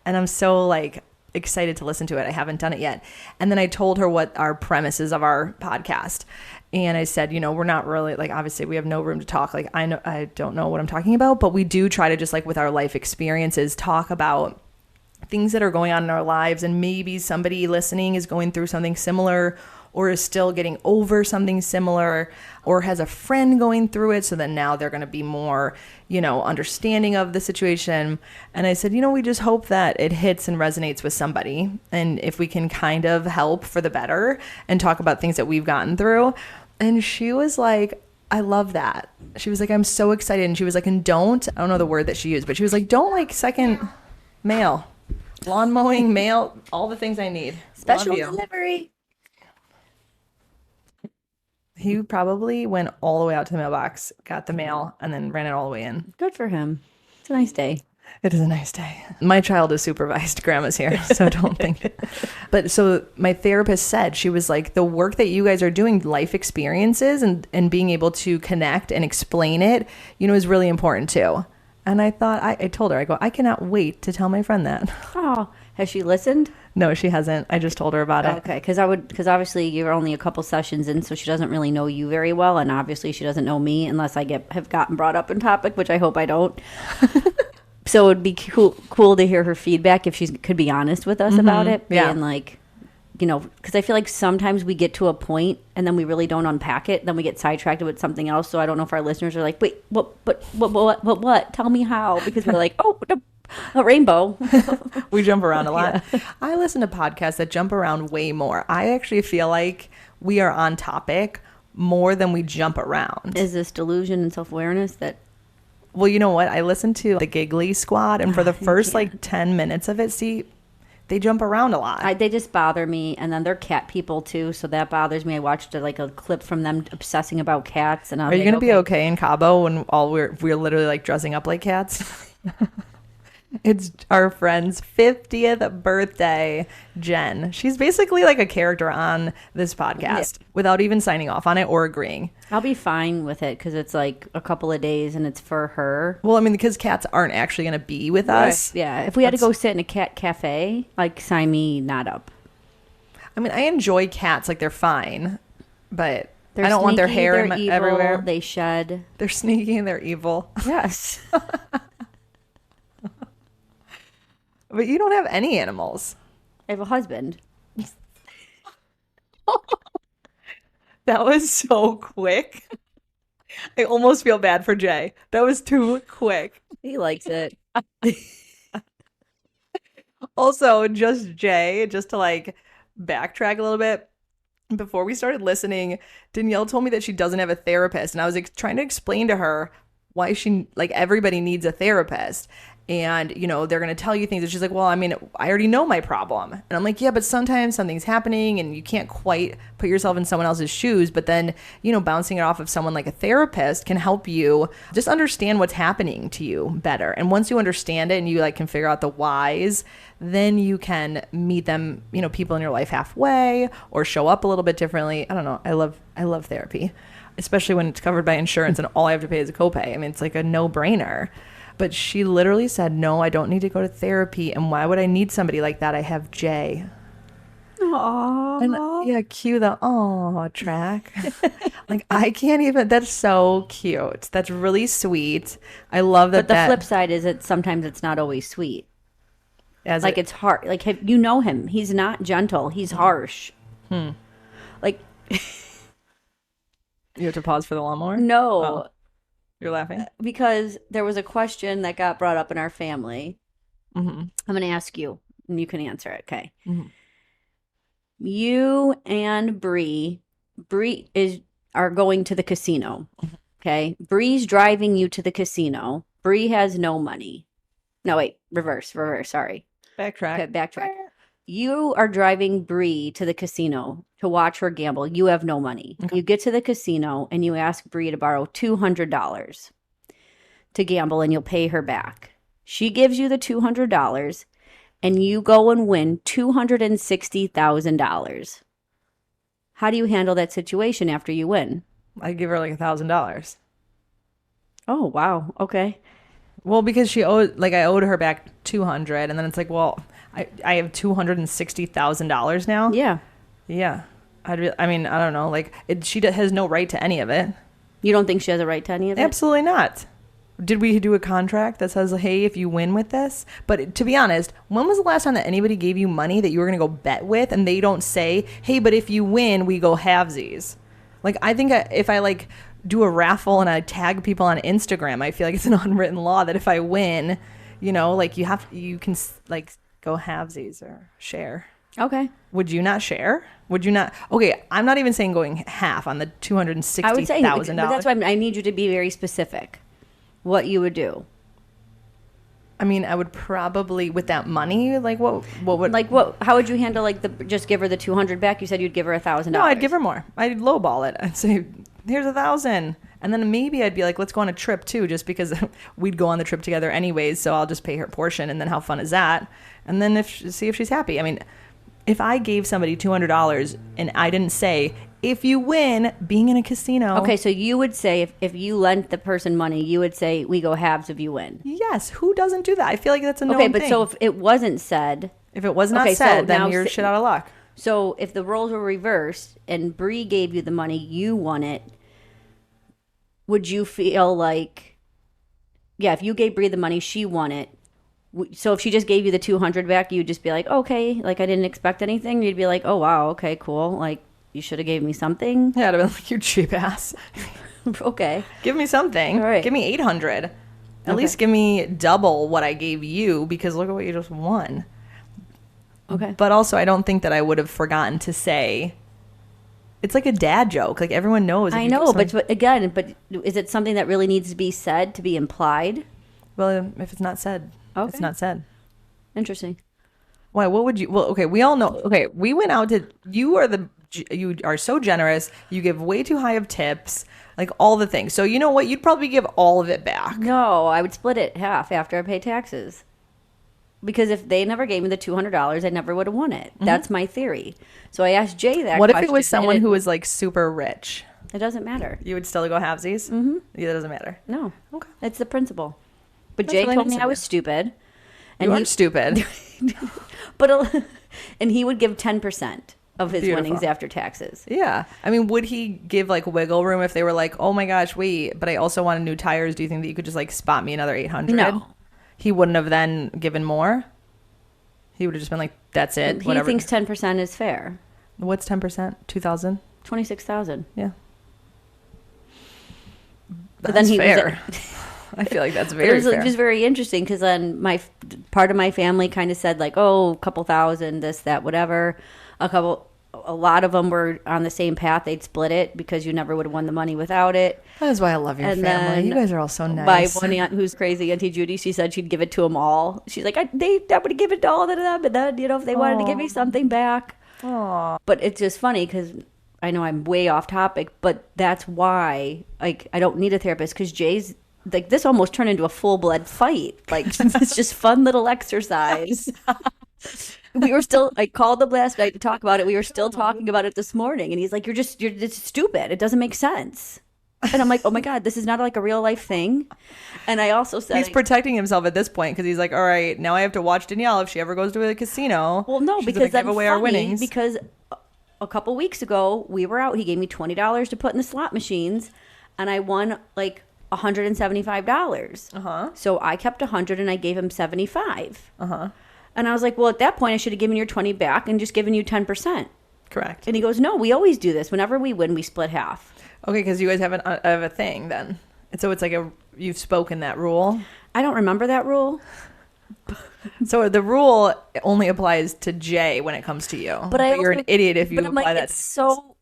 and I'm so like excited to listen to it. I haven't done it yet. And then I told her what our premise is of our podcast. And I said, we're not really like, obviously we have no room to talk. Like, I don't know what I'm talking about, but we do try to just like with our life experiences, talk about things that are going on in our lives. And maybe somebody listening is going through something similar or is still getting over something similar or has a friend going through it. So then now they're going to be more, understanding of the situation. And I said, we just hope that it hits and resonates with somebody. And if we can kind of help for the better and talk about things that we've gotten through. And she was like, I love that. She was like, I'm so excited. And she was like, and I don't know the word that she used, but she was like, don't like second mail, lawn mowing, mail, all the things I need. Special Love you. delivery. He probably went all the way out to the mailbox, got the mail, and then ran it all the way in. Good for him. It's a nice day. It is a nice day. My child is supervised. Grandma's here, so don't think it. But so my therapist said, she was like, the work that you guys are doing, life experiences and being able to connect and explain it, is really important too. And I thought, I told her, I go, I cannot wait to tell my friend that. Oh, has she listened? No, she hasn't. I just told her about it. Okay, because obviously you're only a couple sessions in, so she doesn't really know you very well, and obviously she doesn't know me unless I have gotten brought up in topic, which I hope I don't. So it would be cool to hear her feedback if she could be honest with us about it. Yeah. And like, because I feel like sometimes we get to a point and then we really don't unpack it. Then we get sidetracked with something else. So I don't know if our listeners are like, wait, what? Tell me how? Because we're like, oh, a rainbow. We jump around a lot. Yeah. I listen to podcasts that jump around way more. I actually feel like we are on topic more than we jump around. Is this delusion and self-awareness that... Well, you know what? I listened to the Giggly Squad, and for the first 10 minutes of it, they jump around a lot. They just bother me, and then they're cat people too, so that bothers me. I watched a clip from them obsessing about cats, and are you gonna be okay in Cabo when we're literally like dressing up like cats? It's our friend's 50th birthday, Jen. She's basically like a character on this podcast without even signing off on it or agreeing. I'll be fine with it because it's like a couple of days and it's for her. Well, I mean, because cats aren't actually going to be with us. Yeah. If we had to go sit in a cat cafe, like, sign me not up. I mean, I enjoy cats. Like, they're fine. But they're I don't want their hair evil, everywhere. They shed. They're sneaky and they're evil. Yes. But you don't have any animals. I have a husband. That was so quick. I almost feel bad for Jay. That was too quick. He likes it. Also, just Jay, just to like backtrack a little bit. Before we started listening, Danielle told me that she doesn't have a therapist. And I was trying to explain to her why everybody needs a therapist. And, they're going to tell you things. And she's like, well, I mean, I already know my problem. And I'm like, yeah, but sometimes something's happening and you can't quite put yourself in someone else's shoes. But then, bouncing it off of someone like a therapist can help you just understand what's happening to you better. And once you understand it and you can figure out the whys, then you can meet them, people in your life halfway or show up a little bit differently. I don't know. I love therapy, especially when it's covered by insurance and all I have to pay is a copay. I mean, it's like a no-brainer. But she literally said, no, I don't need to go to therapy. And why would I need somebody like that? I have Jay. Aww. And yeah, cue the aw track. Like, I can't even. That's so cute. That's really sweet. I love that. But the flip side is that sometimes it's not always sweet. It's hard. Like, you know him. He's not gentle. He's harsh. Like. You have to pause for the lawnmower? No. Oh. You're laughing? Because there was a question that got brought up in our family. Mm-hmm. I'm going to ask you, and you can answer it, okay? Mm-hmm. You and Bree are going to the casino, okay? Bree's driving you to the casino. Bree has no money. No, wait, reverse, sorry. Backtrack. Okay, backtrack. You are driving Bree to the casino to watch her gamble. You have no money. Okay. You get to the casino and you ask Bree to borrow $200 to gamble and you'll pay her back. She gives you the $200 and you go and win $260,000. How do you handle that situation after you win? I give her like $1,000. Oh, wow. Okay. Well, because I owed her back $200 and then it's like, well, I have $260,000 now. Yeah. I mean, I don't know. Like, she has no right to any of it. You don't think she has a right to any of it? Absolutely not. Did we do a contract that says, hey, if you win with this? But to be honest, when was the last time that anybody gave you money that you were going to go bet with and they don't say, hey, but if you win, we go halvesies? Like, I think if I do a raffle and I tag people on Instagram, I feel like it's an unwritten law that if I win, you can go halvesies or share. Okay. Would you not share? Would you not? Okay, I'm not even saying going half on the $260,000. I would say, but that's why I need you to be very specific. What you would do. I mean, I would probably, with that money, like what would... Like what? How would you handle just give her the $200 back? You said you'd give her $1,000. No, I'd give her more. I'd lowball it. I'd say, here's $1,000. And then maybe I'd be like, let's go on a trip too, just because we'd go on the trip together anyways. So I'll just pay her portion. And then how fun is that? And then see if she's happy. I mean, if I gave somebody $200 and I didn't say, if you win, being in a casino. Okay, so you would say if you lent the person money, you would say we go halves if you win. Yes, who doesn't do that? I feel like that's a known thing. Okay, but thing. so if it wasn't said, if it was not said, then you're shit out of luck. So if the roles were reversed and Bree gave you the money, you won it. Would you feel like, yeah, if you gave Bree the money, she won it. So if she just gave you the $200 back, you'd just be like, okay, like I didn't expect anything. You'd be like, oh wow, okay, cool. Like you should have gave me something. Yeah, I'd have been like, you cheap ass. Okay, give me something. All right. Give me $800. At least give me double what I gave you, because look at what you just won. Okay. But also, I don't think that I would have forgotten to say. It's like a dad joke. Like everyone knows. I know, but is it something that really needs to be said, to be implied? Well, if it's not said, it's not said. Interesting. Why? What would you? Well, okay, we all know. Okay, we went out to. You are so generous. You give way too high of tips. Like all the things. So you know what? You'd probably give all of it back. No, I would split it half after I pay taxes. Because if they never gave me the $200, I never would have won it. Mm-hmm. That's my theory. So I asked Jay that What question. if it was someone who was like super rich? It doesn't matter. You would still go halvesies? Mm-hmm. Yeah, that doesn't matter. No. Okay. It's the principle. But That's Jay really told nice me I was stupid. And you aren't stupid. And he would give 10% of his winnings after taxes. Yeah. I mean, would he give like wiggle room if they were like, oh my gosh, wait, but I also wanted new tires. Do you think that you could just like spot me another 800? No. He wouldn't have then given more? He would have just been like, that's it. He thinks 10% is fair. What's 10%? 2,000? 26,000. Yeah. But then he fair. I feel like that's very fair. It was just very interesting because then part of my family kind of said like, oh, a couple thousand, this, that, whatever. A lot of them were on the same path. They'd split it because you never would have won the money without it. That's why I love your family. You guys are all so nice. My one aunt who's crazy, Auntie Judy, she said she'd give it to them all. She's like, I would give it to all of them, and then, if they wanted to give me something back. Aww. But it's just funny because I know I'm way off topic, but that's why like I don't need a therapist because Jay's like this almost turned into a full-blood fight. Like it's just fun little exercise. We were still, I called him last night to talk about it. We were still talking about it this morning. And he's like, it's stupid. It doesn't make sense. And I'm like, oh my God, this is not like a real life thing. And I also said, he's protecting himself at this point because he's like, all right, now I have to watch Danielle if she ever goes to a casino. Well, no, because give away our winnings. Because a couple weeks ago, we were out. He gave me $20 to put in the slot machines. And I won like $175. Uh-huh. So I kept 100 and I gave him 75. Uh-huh. And I was like, well, at that point, I should have given your 20 back and just given you 10%. Correct. And he goes, no, we always do this. Whenever we win, we split half. Okay, because you guys have a thing then. And so it's like you've spoken that rule. I don't remember that rule. So the rule only applies to Jay when it comes to you. But you're an idiot if you apply that. It's so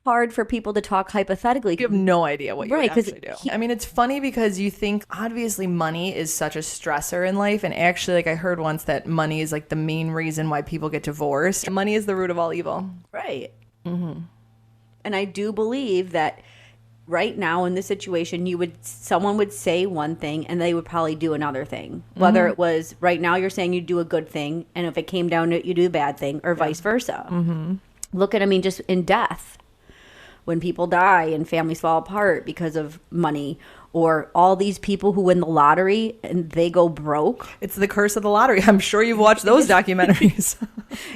hard for people to talk hypothetically. You have no idea what you actually do. I mean, it's funny because you think obviously money is such a stressor in life, and actually, like I heard once that money is like the main reason why people get divorced. Money is the root of all evil. Right. Mm-hmm. And I do believe that right now in this situation, someone would say one thing and they would probably do another thing. Whether it was right now you're saying you do a good thing, and if it came down to it, you do a bad thing, or vice versa. Mm-hmm. Look at, I mean, just in death. When people die and families fall apart because of money, or all these people who win the lottery and they go broke. It's the curse of the lottery. I'm sure you've watched those documentaries.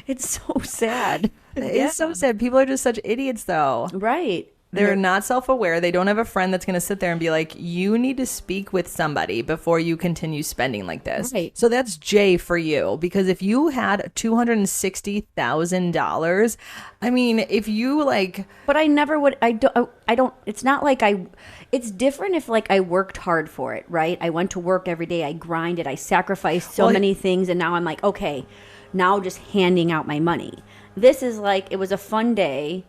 It's so sad. It's so sad. People are just such idiots, though. Right. They're not self-aware. They don't have a friend that's going to sit there and be like, you need to speak with somebody before you continue spending like this. Right. So that's Jay for you. Because if you had $260,000, I mean, if you like... But I never would... I don't... It's not like it's different if like I worked hard for it, right? I went to work every day. I grinded. I sacrificed so many things. And now I'm like, okay, now just handing out my money. This is like, it was a fun day.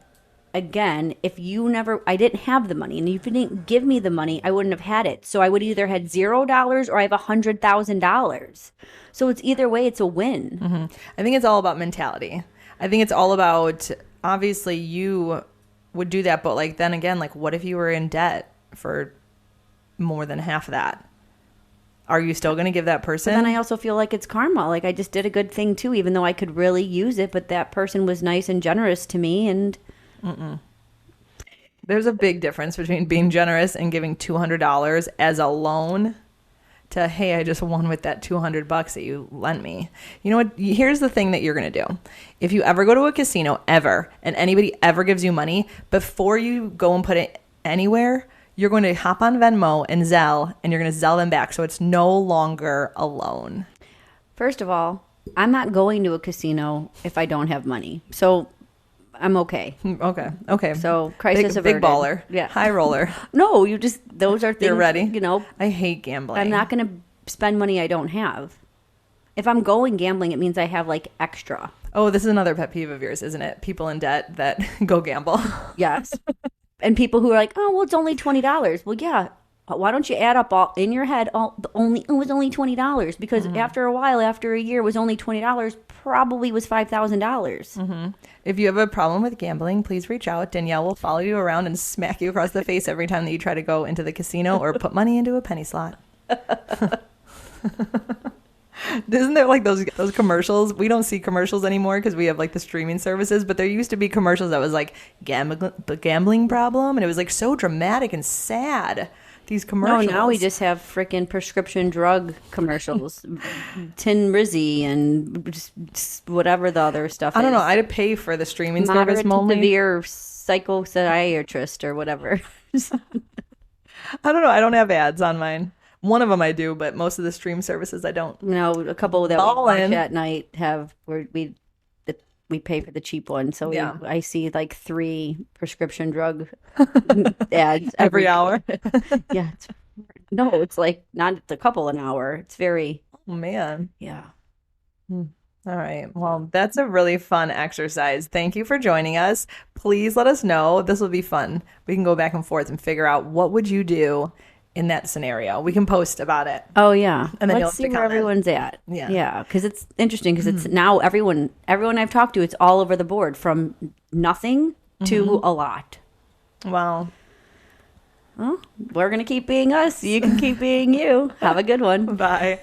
Again, if I didn't have the money, and if you didn't give me the money, I wouldn't have had it. So I would either had $0 or I have $100,000. So it's either way, it's a win. Mm-hmm. I think it's all about mentality. I think it's all about, obviously you would do that, but like, then again, like what if you were in debt for more than half of that? Are you still going to give that person? But then I also feel like it's karma. Like I just did a good thing too, even though I could really use it, but that person was nice and generous to me. And there's a big difference between being generous and giving $200 as a loan to, hey, I just won with that $200 that you lent me. You know what? Here's the thing that you're going to do. If you ever go to a casino ever, and anybody ever gives you money, before you go and put it anywhere, you're going to hop on Venmo and Zelle, and you're going to Zelle them back. So it's no longer a loan. First of all, I'm not going to a casino if I don't have money. So I'm okay. Okay. So crisis averted. Big baller. Yeah. High roller. No, those are things. You're ready. You know, I hate gambling. I'm not going to spend money I don't have. If I'm going gambling, it means I have like extra. Oh, this is another pet peeve of yours, isn't it? People in debt that go gamble. Yes. And people who are like, oh, well, it's only $20. Well, yeah. Why don't you add up all in your head? It was only $20 because after a while, after a year, it was only $20. Probably was $5,000. If you have a problem with gambling, please reach out. Danielle will follow you around and smack you across the face every time that you try to go into the casino or put money into a penny slot. Isn't there like those commercials? We don't see commercials anymore because we have like the streaming services, but there used to be commercials that was like gambling problem, and it was like so dramatic and sad. These commercials. No, now we just have freaking prescription drug commercials, Tin Rizzy, and just whatever the other stuff is. I don't know. I'd pay for the streaming Moderate service to only. severe psychiatrist or whatever. I don't know. I don't have ads on mine. One of them I do, but most of the stream services I don't. No, a couple that we watch at night have where we pay for the cheap one. So I see like 3 prescription drug ads every hour. Yeah. It's like not a couple an hour. It's very. Oh, man. Yeah. All right. Well, that's a really fun exercise. Thank you for joining us. Please let us know. This will be fun. We can go back and forth and figure out what would you do in that scenario. We can post about it. Oh yeah, and then let's see where everyone's at. Yeah, because it's interesting because it's now everyone I've talked to, it's all over the board from nothing to a lot. Wow. Well, we're gonna keep being us. You can keep being you. Have a good one. Bye.